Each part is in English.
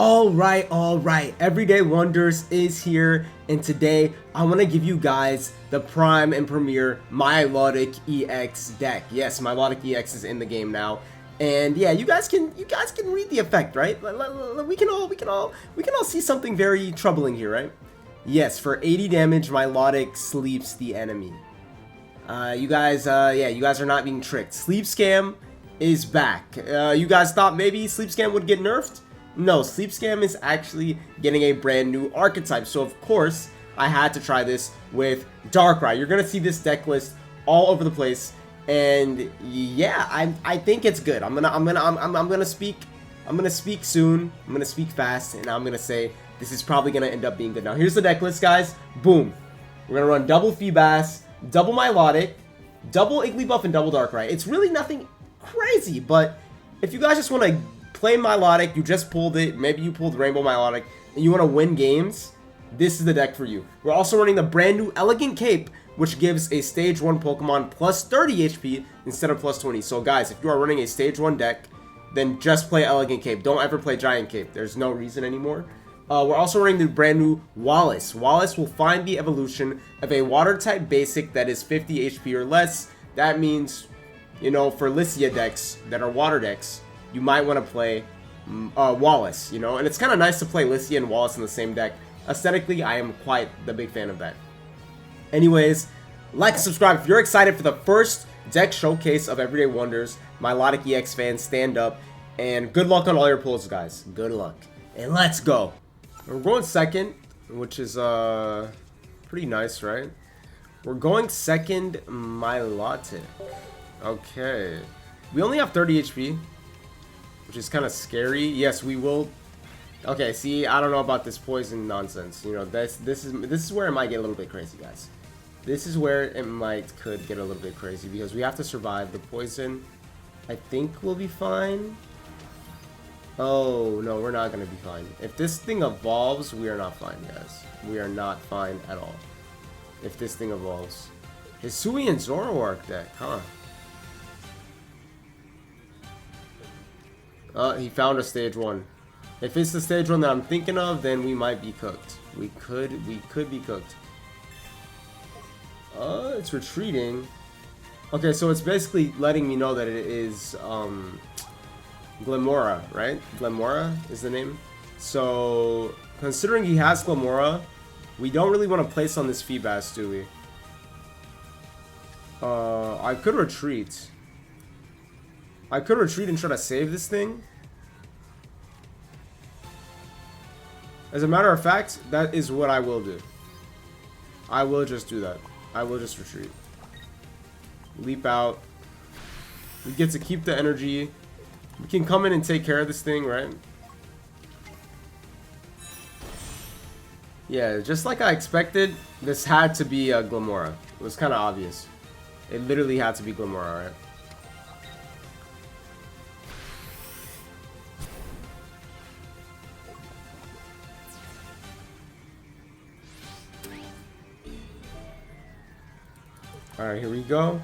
All right. Everyday Wonders is here, and today I want to give you guys the prime and premier Milotic EX deck. Yes, Milotic EX is in the game now, and yeah, you guys can read the effect, right? We can all see something very troubling here, right? Yes, for 80 damage, Milotic sleeps the enemy. You guys are not being tricked. Sleep Scam is back. You guys thought maybe Sleep Scam would get nerfed? No, Sleep Scam is actually getting a brand new archetype. So of course, I had to try this with Darkrai. You're gonna see this deck list all over the place, and yeah, I think it's good. I'm gonna speak soon. I'm gonna speak fast, and I'm gonna say this is probably gonna end up being good. Now here's the deck list, guys. Boom. We're gonna run double Feebas, double Milotic, double Igglybuff, and double Darkrai. It's really nothing crazy, but if you guys just want to play Milotic, you just pulled it, maybe you pulled Rainbow Milotic, and you want to win games, this is the deck for you. We're also running the brand new Elegant Cape, which gives a Stage 1 Pokemon plus 30 HP instead of plus 20. So guys, if you are running a Stage 1 deck, then just play Elegant Cape. Don't ever play Giant Cape. There's no reason anymore. We're also running the brand new Wallace. Wallace will find the evolution of a Water-type basic that is 50 HP or less. That means, you know, for Lycia decks that are Water decks, you might want to play Wallace, you know? And it's kind of nice to play Lycia and Wallace in the same deck. Aesthetically, I am quite the big fan of that. Anyways, like and subscribe if you're excited for the first deck showcase of Everyday Wonders. Milotic EX fans, stand up. And good luck on all your pulls, guys. Good luck. And let's go. We're going second, which is pretty nice, right? We're going second Milotic. Okay. We only have 30 HP. Which is kind of scary. Yes, we will. Okay, see, I don't know about this poison nonsense. You know, this is where it might get a little bit crazy, guys. This is where it could get a little bit crazy because we have to survive the poison. I think we'll be fine. Oh no, we're not gonna be fine. If this thing evolves, we are not fine, guys. We are not fine at all. If this thing evolves, Hisui and Zoroark deck, huh? He found a stage 1. If it's the stage 1 that I'm thinking of, then we might be cooked. We could be cooked. It's retreating. Okay, so it's basically letting me know that it is, Glamora, right? Glamora is the name. So, considering he has Glamora, we don't really want to place on this Feebas, do we? I could retreat. I could retreat and try to save this thing. As a matter of fact, that is what I will do. I will just do that. I will just retreat. Leap out. We get to keep the energy. We can come in and take care of this thing, right? Yeah, just like I expected, this had to be a Glamora. It was kind of obvious. It literally had to be Glamora, right? Alright, here we go.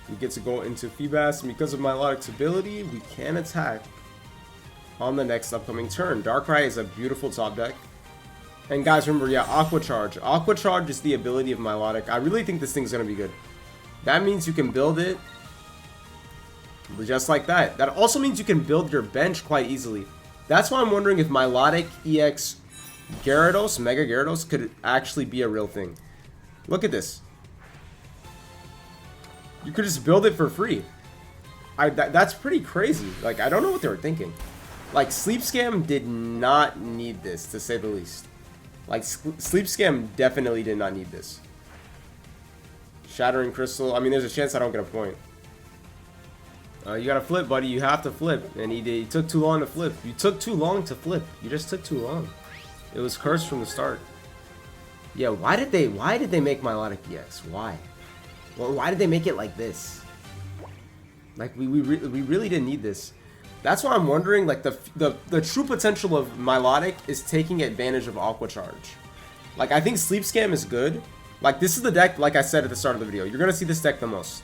We get to go into Feebas, and because of Milotic's ability, we can attack on the next upcoming turn. Darkrai is a beautiful top deck. And guys, remember, yeah, Aqua Charge. Aqua Charge is the ability of Milotic. I really think this thing's going to be good. That means you can build it just like that. That also means you can build your bench quite easily. That's why I'm wondering if Milotic EX Gyarados, Mega Gyarados, could actually be a real thing. Look at this. You could just build it for free. That's pretty crazy. Like, I don't know what they were thinking. Like, Sleep Scam did not need this, to say the least. Like, Sleep Scam definitely did not need this. Shattering Crystal. I mean, there's a chance I don't get a point. You gotta flip, buddy. You have to flip. And he took too long to flip. You took too long to flip. You just took too long. It was cursed from the start. Yeah, why did they make Milotic EX? Why? Well, why did they make it like this? Like, we really didn't need this. That's why I'm wondering, like, the true potential of Milotic is taking advantage of Aqua Charge. Like, I think Sleep Scam is good. Like, this is the deck, like I said at the start of the video. You're going to see this deck the most.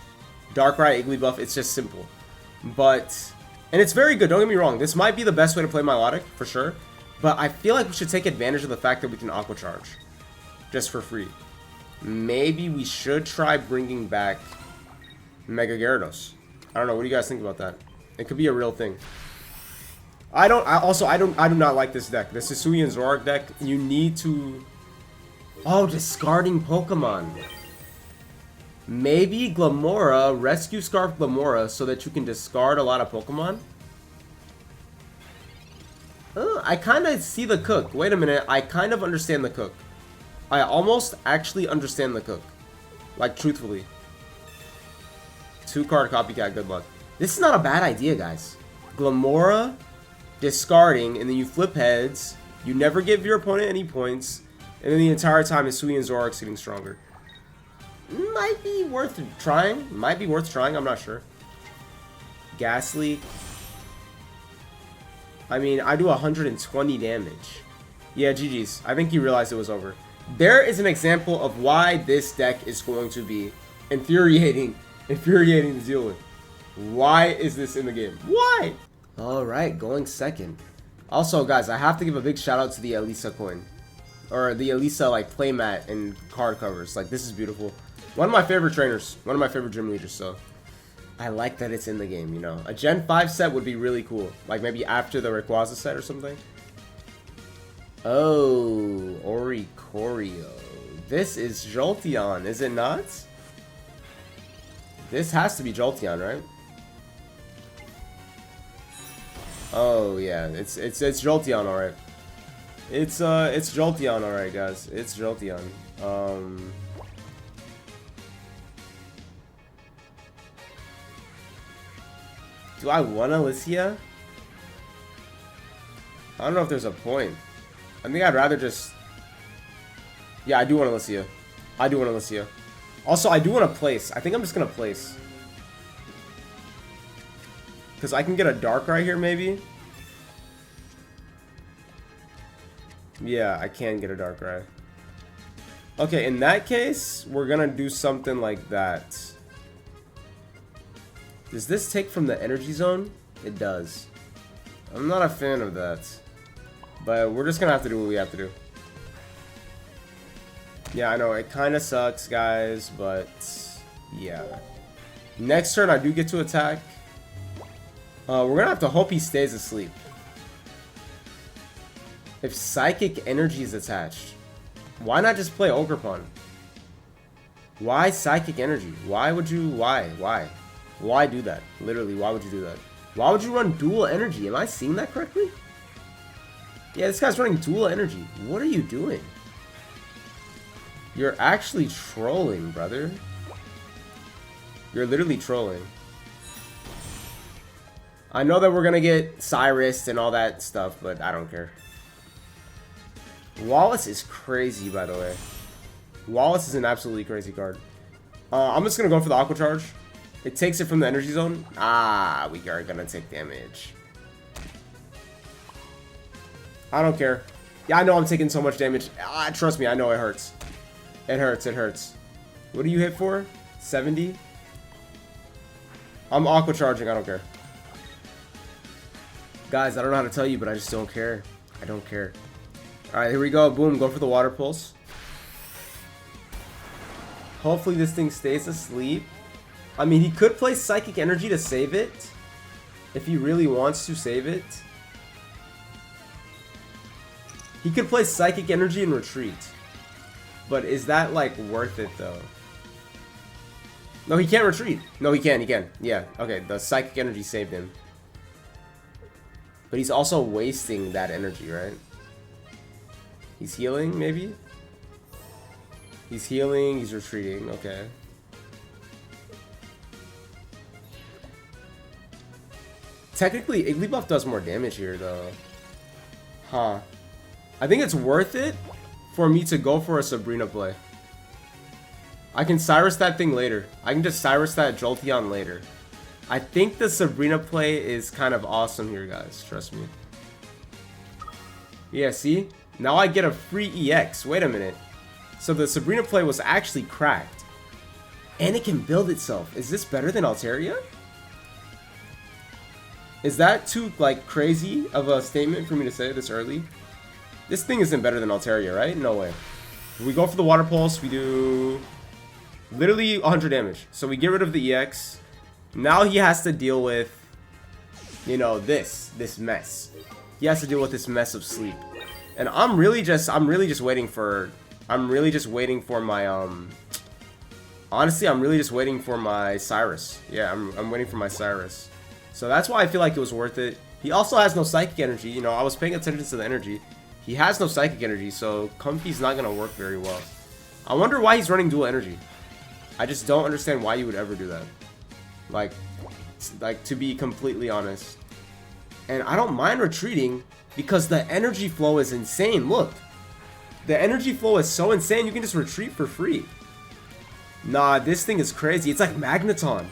Darkrai, Igglybuff, it's just simple. But And it's very good, don't get me wrong. This might be the best way to play Milotic, for sure. But I feel like we should take advantage of the fact that we can Aqua Charge. Just for free. Maybe we should try bringing back Mega Gyarados. I don't know, what do you guys think about that? It could be a real thing. I do not like this deck. This Hisuian Zoroark deck, you need to... Oh, discarding Pokemon. Maybe Glamora, Rescue Scarf Glamora, so that you can discard a lot of Pokemon? I kind of see the cook. Wait a minute, I kind of understand the cook. I almost actually understand the cook. Like, truthfully. 2-card Copycat, good luck. This is not a bad idea, guys. Glamora, discarding, and then you flip heads. You never give your opponent any points. And then the entire time, Hisuian Zoroark's getting stronger. Might be worth trying. Might be worth trying, I'm not sure. Ghastly. I mean, I do 120 damage. Yeah, GG's. I think you realized it was over. There is an example of why this deck is going to be infuriating to deal with. Why is this in the game? Why? Alright, going second. Also, guys, I have to give a big shout out to the Elisa coin. Or the Elisa, like, playmat and card covers. Like, this is beautiful. One of my favorite trainers. One of my favorite gym leaders, so... I like that it's in the game, you know. A Gen 5 set would be really cool. Like, maybe after the Rayquaza set or something. Oh, Oricorio. This is Jolteon, is it not? This has to be Jolteon, right? Oh yeah, it's Jolteon, alright. It's Jolteon, alright, guys. It's Jolteon. Do I want Alicia? I don't know if there's a point. I think I'd rather just... Yeah, I do want Alicia. I do want Alicia. Also, I do want to place. I think I'm just going to place. Because I can get a Darkrai here, maybe. Yeah, I can get a Darkrai. Okay, in that case, we're going to do something like that. Does this take from the energy zone? It does. I'm not a fan of that. But we're just going to have to do what we have to do. Yeah, I know, it kind of sucks, guys, but yeah. Next turn, I do get to attack. We're going to have to hope he stays asleep. If Psychic Energy is attached, why not just play Ogerpon? Why Psychic Energy? Why would you, why? Why do that? Literally, why would you do that? Why would you run Dual Energy? Am I seeing that correctly? Yeah, this guy's running Dual Energy. What are you doing? You're actually trolling, brother. You're literally trolling. I know that we're gonna get Cyrus and all that stuff, but I don't care. Wallace is crazy, by the way. Wallace is an absolutely crazy card. I'm just gonna go for the Aqua Charge. It takes it from the energy zone. Ah, we are gonna take damage. I don't care. Yeah, I know I'm taking so much damage. Ah, trust me, I know it hurts. It hurts, it hurts. What do you hit for? 70? I'm Aqua Charging, I don't care. Guys, I don't know how to tell you, but I just don't care. I don't care. Alright, here we go. Boom, go for the Water Pulse. Hopefully this thing stays asleep. I mean, he could play Psychic Energy to save it. If he really wants to save it. He could play Psychic Energy and retreat. But is that, like, worth it, though? No, he can't retreat. No, he can, he can. Yeah, okay, the Psychic Energy saved him. But he's also wasting that energy, right? He's healing, maybe? He's healing, he's retreating, okay. Technically, Igglybuff does more damage here, though. Huh. I think it's worth it for me to go for a Sabrina play. I can Cyrus that thing later. I can just Cyrus that Jolteon later. I think the Sabrina play is kind of awesome here, guys. Trust me. Yeah, see? Now I get a free EX. Wait a minute. So the Sabrina play was actually cracked. And it can build itself. Is this better than Altaria? Is that too, like, crazy of a statement for me to say this early? This thing isn't better than Altaria, right? No way. We go for the Water Pulse. We do literally 100 damage. So we get rid of the EX. Now he has to deal with, you know, this mess. He has to deal with this mess of sleep. And I'm really just waiting for my, honestly, I'm really just waiting for my Cyrus. Yeah, I'm waiting for my Cyrus. So that's why I feel like it was worth it. He also has no Psychic Energy. You know, I was paying attention to the energy. He has no Psychic Energy, so Comfy's not going to work very well. I wonder why he's running dual energy. I just don't understand why you would ever do that. Like, to be completely honest. And I don't mind retreating because the energy flow is insane. Look. The energy flow is so insane, you can just retreat for free. Nah, this thing is crazy. It's like Magneton.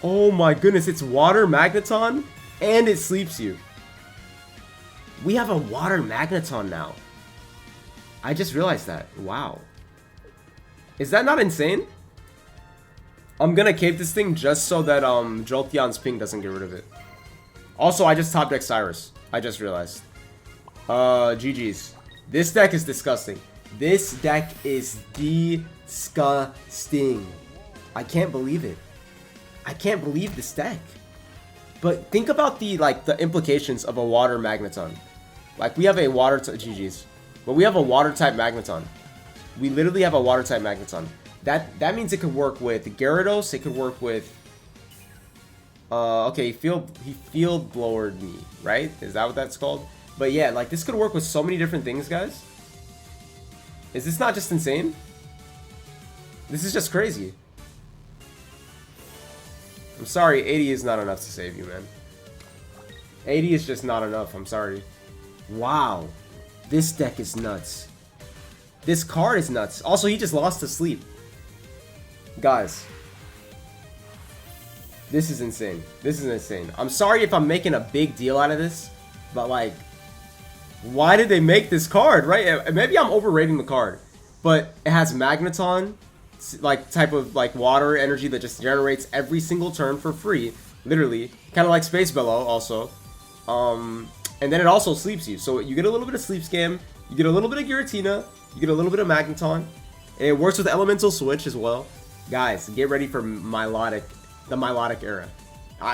Oh my goodness, it's Water Magneton and it sleeps you. We have a Water Magneton now. I just realized that. Wow. Is that not insane? I'm gonna cape this thing just so that Jolteon's ping doesn't get rid of it. Also, I just top deck Cyrus. I just realized. GG's. This deck is disgusting. This deck is disgusting. I can't believe it. I can't believe this deck. But think about the implications of a Water Magneton. Like, we have a water GG's. But we have a water type Magneton. We literally have a water type Magneton. That means it could work with Gyarados. It could work with okay, he field blowered me, right? Is that what that's called? But yeah, like, this could work with so many different things, guys. Is this not just insane? This is just crazy. I'm sorry, 80 is not enough to save you, man. 80 is just not enough, I'm sorry. Wow. This deck is nuts. This card is nuts. Also, he just lost to sleep. Guys. This is insane. This is insane. I'm sorry if I'm making a big deal out of this, but like, why did they make this card, right? Maybe I'm overrating the card, but it has Magneton, like type of like water energy that just generates every single turn for free, literally, kind of like Space Bellow also. And then it also sleeps you, so you get a little bit of Sleep Scam, you get a little bit of Giratina, you get a little bit of Magneton, and it works with Elemental Switch as well. Guys, get ready for Milotic. The Milotic era.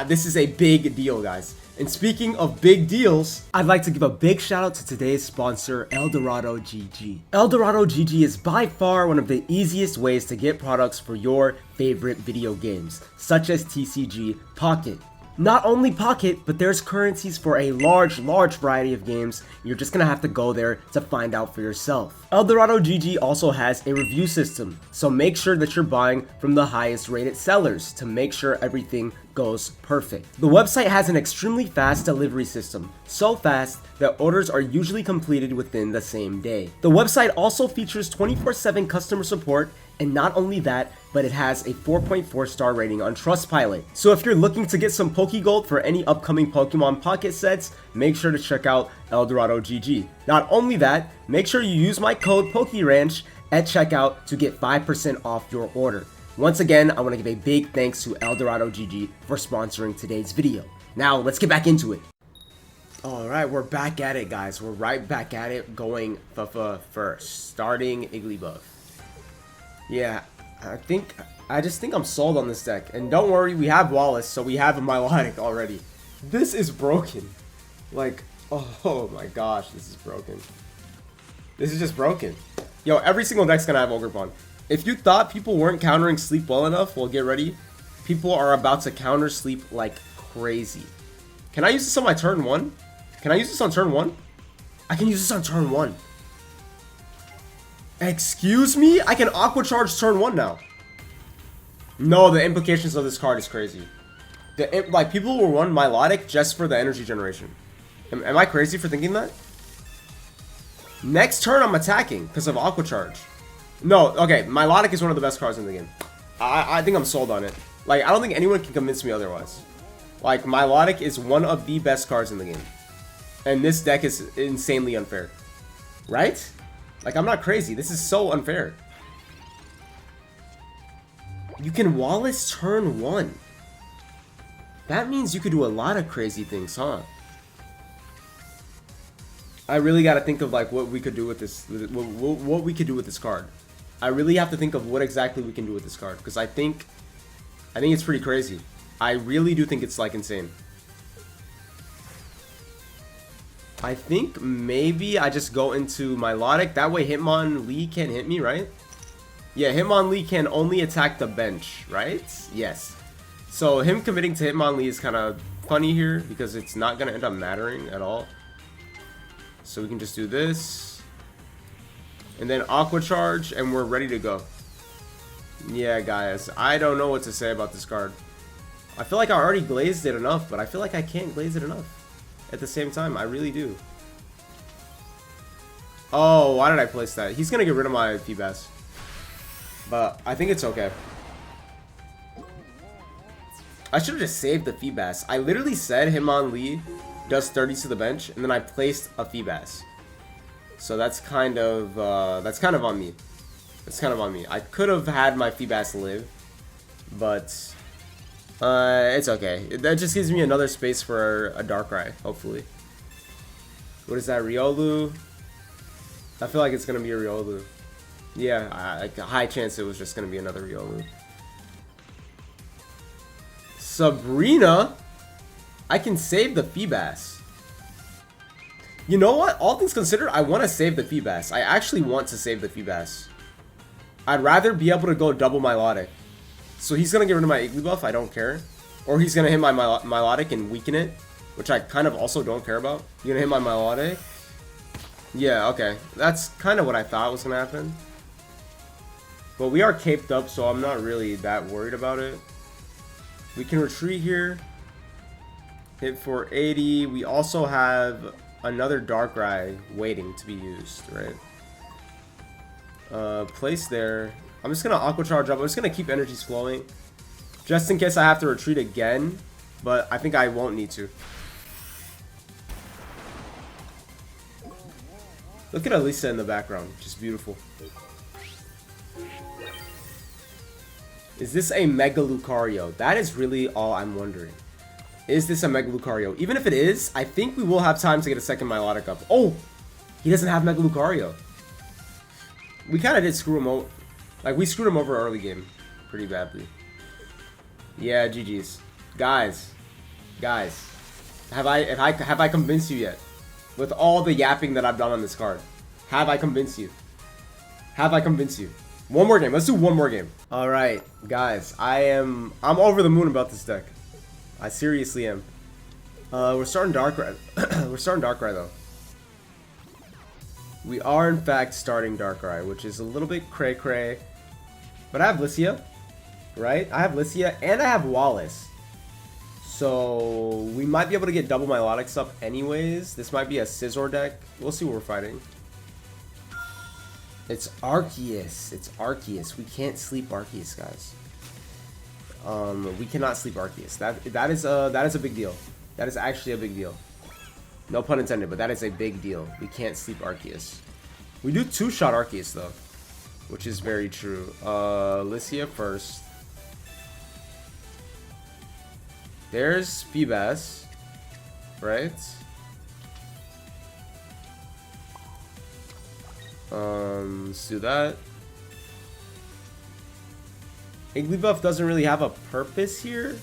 This is a big deal, guys. And speaking of big deals, I'd like to give a big shout out to today's sponsor, Eldorado GG. Eldorado GG is by far one of the easiest ways to get products for your favorite video games, such as TCG Pocket. Not only Pocket, but there's currencies for a large variety of games. You're just gonna have to go there to find out for yourself. Eldorado GG also has a review system, so make sure that you're buying from the highest rated sellers to make sure everything goes perfect. The website has an extremely fast delivery system, so fast that orders are usually completed within the same day. The website also features 24/7 customer support, and not only that, but it has a 4.4 star rating on Trustpilot. So if you're looking to get some Pokegold for any upcoming Pokemon Pocket sets, make sure to check out Eldorado GG. Not only that, make sure you use my code PokeRanch at checkout to get 5% off your order. Once again, I want to give a big thanks to Eldorado GG for sponsoring today's video. Now, let's get back into it. Alright, we're back at it, guys. We're right back at it, going first. Starting Igglybuff. Yeah, I just think I'm sold on this deck. And don't worry, we have Wallace, so we have a Milotic already. This is broken. Like, oh my gosh, this is broken. This is just broken. Yo, every single deck's gonna have Ogerpon. If you thought people weren't countering sleep well enough, well, get ready. People are about to counter sleep like crazy. Can I use this on my turn 1? Can I use this on turn 1? I can use this on turn 1. Excuse me? I can Aqua Charge turn 1 now. No, the implications of this card is crazy. Like, people will run Milotic just for the energy generation. Am I crazy for thinking that? Next turn, I'm attacking because of Aqua Charge. No, okay, Milotic is one of the best cards in the game. I think I'm sold on it. Like, I don't think anyone can convince me otherwise. Like, Milotic is one of the best cards in the game. And this deck is insanely unfair. Right? Like, I'm not crazy. This is so unfair. You can Wallace turn 1. That means you could do a lot of crazy things, huh? I really got to think of like what we could do with this, what we could do with this card. I really have to think of what exactly we can do with this card, because I think it's pretty crazy. I really do think it's like insane. I think maybe I just go into Milotic. That way Hitmonlee can't hit me, right? Yeah, Hitmonlee can only attack the bench, right? Yes. So him committing to Hitmonlee is kind of funny here because it's not going to end up mattering at all. So we can just do this. And then Aqua Charge and we're ready to go. Yeah, guys. I don't know what to say about this card. I feel like I already glazed it enough, but I feel like I can't glaze it enough. At the same time, I really do. Oh, why did I place that? He's going to get rid of my Feebas. But I think it's okay. I should have just saved the Feebas. I literally said Hitmonlee does 30 to the bench, and then I placed a Feebas. So that's kind of on me. That's kind of on me. I could have had my Feebas live, but it's okay. That just gives me another space for a Darkrai, hopefully. What is that, Riolu? I feel like it's gonna be a Riolu. Yeah, a high chance it was just gonna be another Riolu. Sabrina? I can save the Feebas. You know what? All things considered, I want to save the Feebas. I actually want to save the Feebas. I'd rather be able to go double Milotic. So he's going to get rid of my Igglybuff, I don't care. Or he's going to hit my Milotic and weaken it, which I kind of also don't care about. You're going to hit my Milotic? Yeah, okay. That's kind of what I thought was going to happen. But we are caped up, so I'm not really that worried about it. We can retreat here. Hit for 80. We also have another Darkrai waiting to be used, right? Place there. I'm just gonna Aqua Charge up. I'm just gonna keep energies flowing, just in case I have to retreat again. But I think I won't need to. Look at Alisa in the background, just beautiful. Is this a Mega Lucario? That is really all I'm wondering. Is this a Mega Lucario? Even if it is, I think we will have time to get a second Milotic up. Oh! He doesn't have Mega Lucario. We kind of did screw him over. Like, we screwed him over early game pretty badly. Yeah, GG's. Guys. Have I convinced you yet? With all the yapping that I've done on this card. Have I convinced you? Have I convinced you? One more game. Let's do one more game. Alright, guys. I'm over the moon about this deck. I seriously am. We're starting Darkrai. We're starting Darkrai though. We are in fact starting Darkrai, which is a little bit cray-cray. But I have Licia, right? I have Licia and I have Wallace. So we might be able to get double Milotics up anyways. This might be a Scizor deck. We'll see what we're fighting. It's Arceus. It's Arceus. We can't sleep Arceus, guys. We cannot sleep Arceus. That is a big deal. That is actually a big deal. No pun intended, but that is a big deal. We can't sleep Arceus. We do two-shot Arceus though, which is very true. Licia first. There's Feebas, right? Let's do that. Igglybuff doesn't really have a purpose here,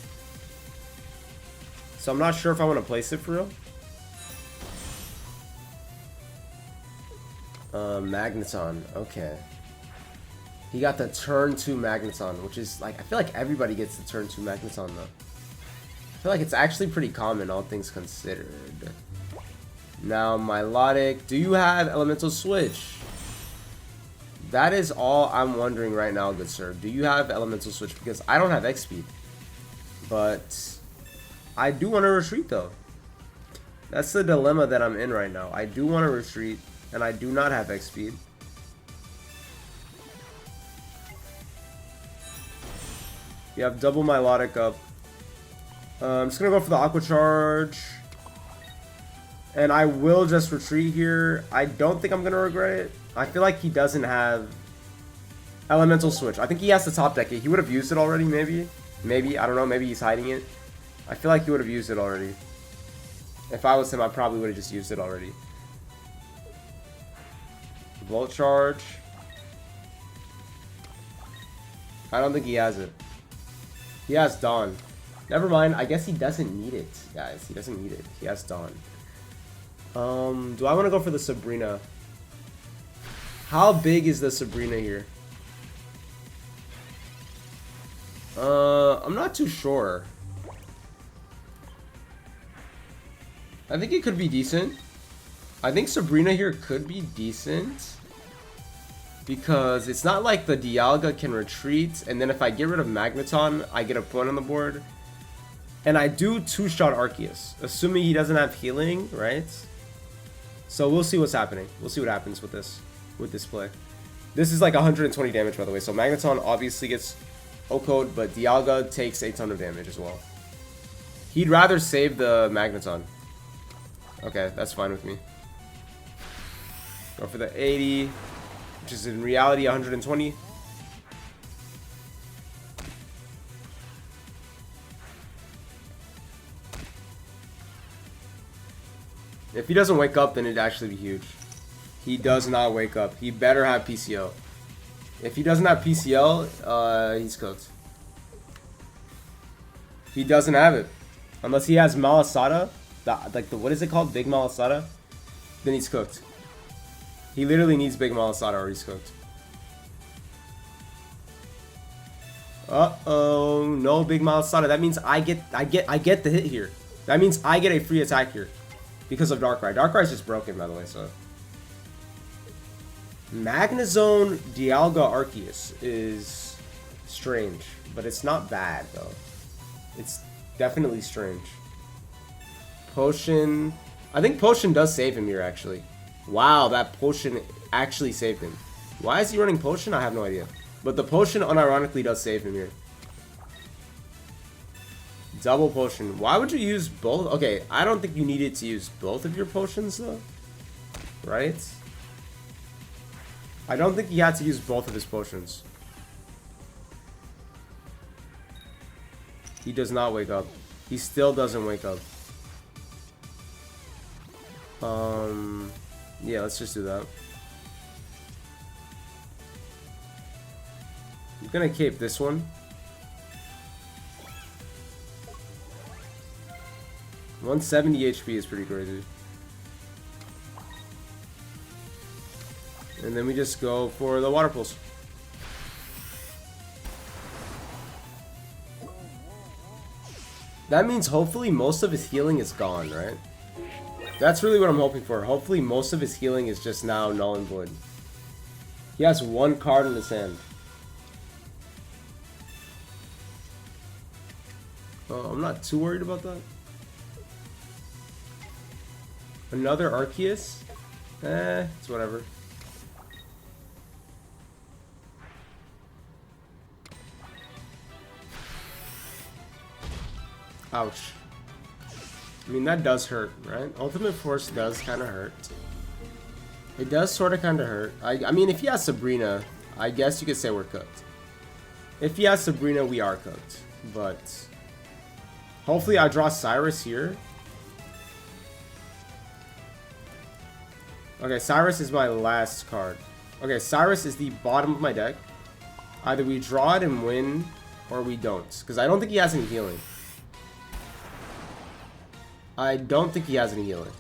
so I'm not sure if I want to place it for real. Magneton, okay. He got the turn 2 Magneton, which is like, I feel like everybody gets the turn 2 Magneton though. I feel like it's actually pretty common, all things considered. Now, Milotic, do you have Elemental Switch? That is all I'm wondering right now, good sir. Do you have Elemental Switch? Because I don't have X-Speed. But I do want to retreat though. That's the dilemma that I'm in right now. I do want to retreat, and I do not have X-Speed. You have double Milotic up. I'm just going to go for the Aqua Charge. And I will just retreat here. I don't think I'm going to regret it. I feel like he doesn't have Elemental Switch. I think he has the top deck. He would have used it already, maybe. Maybe, I don't know. Maybe he's hiding it. I feel like he would have used it already. If I was him, I probably would have just used it already. Volt charge. I don't think he has it. He has Dawn. Never mind. I guess he doesn't need it, guys. He doesn't need it. He has Dawn. Do I want to go for the Sabrina? How big is the Sabrina here? I'm not too sure. I think it could be decent. I think Sabrina here could be decent. Because it's not like the Dialga can retreat, and then if I get rid of Magneton, I get a point on the board. And I do two-shot Arceus, assuming he doesn't have healing, right? So we'll see what's happening. We'll see what happens with this play. This is like 120 damage, by the way. So Magneton obviously gets O-code, but Dialga takes a ton of damage as well. He'd rather save the Magneton. Okay, that's fine with me. Go for the 80. Which is in reality 120. If he doesn't wake up, then it'd actually be huge. He does not wake up. He better have PCO. If he doesn't have PCL, he's cooked. He doesn't have it. Unless he has Malasada, what is it called? Big Malasada? Then he's cooked. He literally needs Big Malasada or he's cooked. Uh-oh, no Big Malasada. That means I get the hit here. That means I get a free attack here. Because of Darkrai. Darkrai's just broken, by the way, so. Magnezone Dialga Arceus is strange. But it's not bad, though. It's definitely strange. Potion. I think Potion does save him here, actually. Wow, that Potion actually saved him. Why is he running Potion? I have no idea. But the Potion unironically does save him here. Double Potion. Why would you use both? Okay, I don't think you needed to use both of your potions, though. Right? I don't think he had to use both of his potions. He does not wake up. He still doesn't wake up. Yeah, let's just do that. I'm gonna cape this one. 170 HP is pretty crazy. And then we just go for the Water Pulse. That means hopefully most of his healing is gone, right? That's really what I'm hoping for. Hopefully most of his healing is just now null and void. He has one card in his hand. I'm not too worried about that. Another Arceus? It's whatever. Ouch. I mean, that does hurt, right? Ultimate Force does kind of hurt. It does sort of kind of hurt. I mean, if he has Sabrina, I guess you could say we're cooked. If he has Sabrina, we are cooked. But hopefully I draw Cyrus here. Okay, Cyrus is my last card. Okay, Cyrus is the bottom of my deck. Either we draw it and win, or we don't. Because I don't think he has any healing. I don't think he has any healing.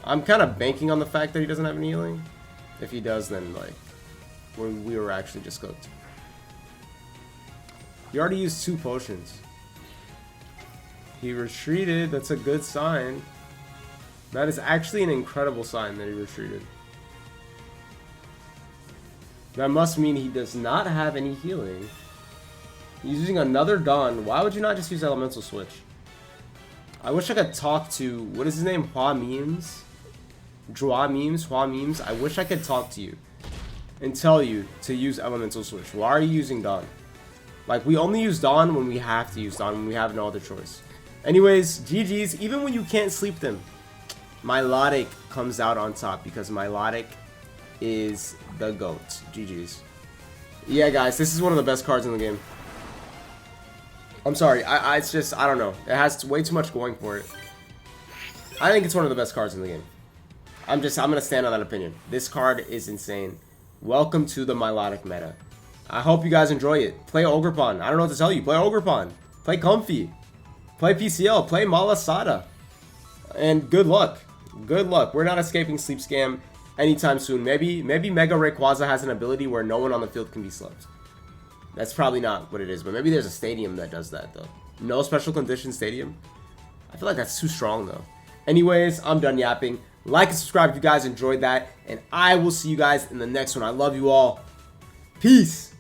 I'm kind of banking on the fact that he doesn't have any healing. If he does, then, like, we were actually just cooked. He already used 2 potions. He retreated. That's a good sign. That is actually an incredible sign that he retreated. That must mean he does not have any healing. He's using another Dawn. Why would you not just use Elemental Switch? I wish I could talk to, what is his name? Hua Memes? Hua Memes? I wish I could talk to you and tell you to use Elemental Switch. Why are you using Dawn? Like, we only use Dawn when we have to use Dawn, when we have no other choice. Anyways, GG's, even when you can't sleep them, Milotic comes out on top because Milotic is the GOAT. GG's. Yeah, guys, this is one of the best cards in the game. I'm sorry. It's just, I don't know. It has way too much going for it. I think it's one of the best cards in the game. I'm going to stand on that opinion. This card is insane. Welcome to the Milotic meta. I hope you guys enjoy it. Play Ogrepon. I don't know what to tell you. Play Ogrepon. Play Comfy. Play PCL. Play Malasada. And good luck. Good luck. We're not escaping Sleep Scam anytime soon. Maybe Mega Rayquaza has an ability where no one on the field can be slept. That's probably not what it is, but maybe there's a stadium that does that, though. No special condition stadium? I feel like that's too strong, though. Anyways, I'm done yapping. Like and subscribe if you guys enjoyed that, and I will see you guys in the next one. I love you all. Peace!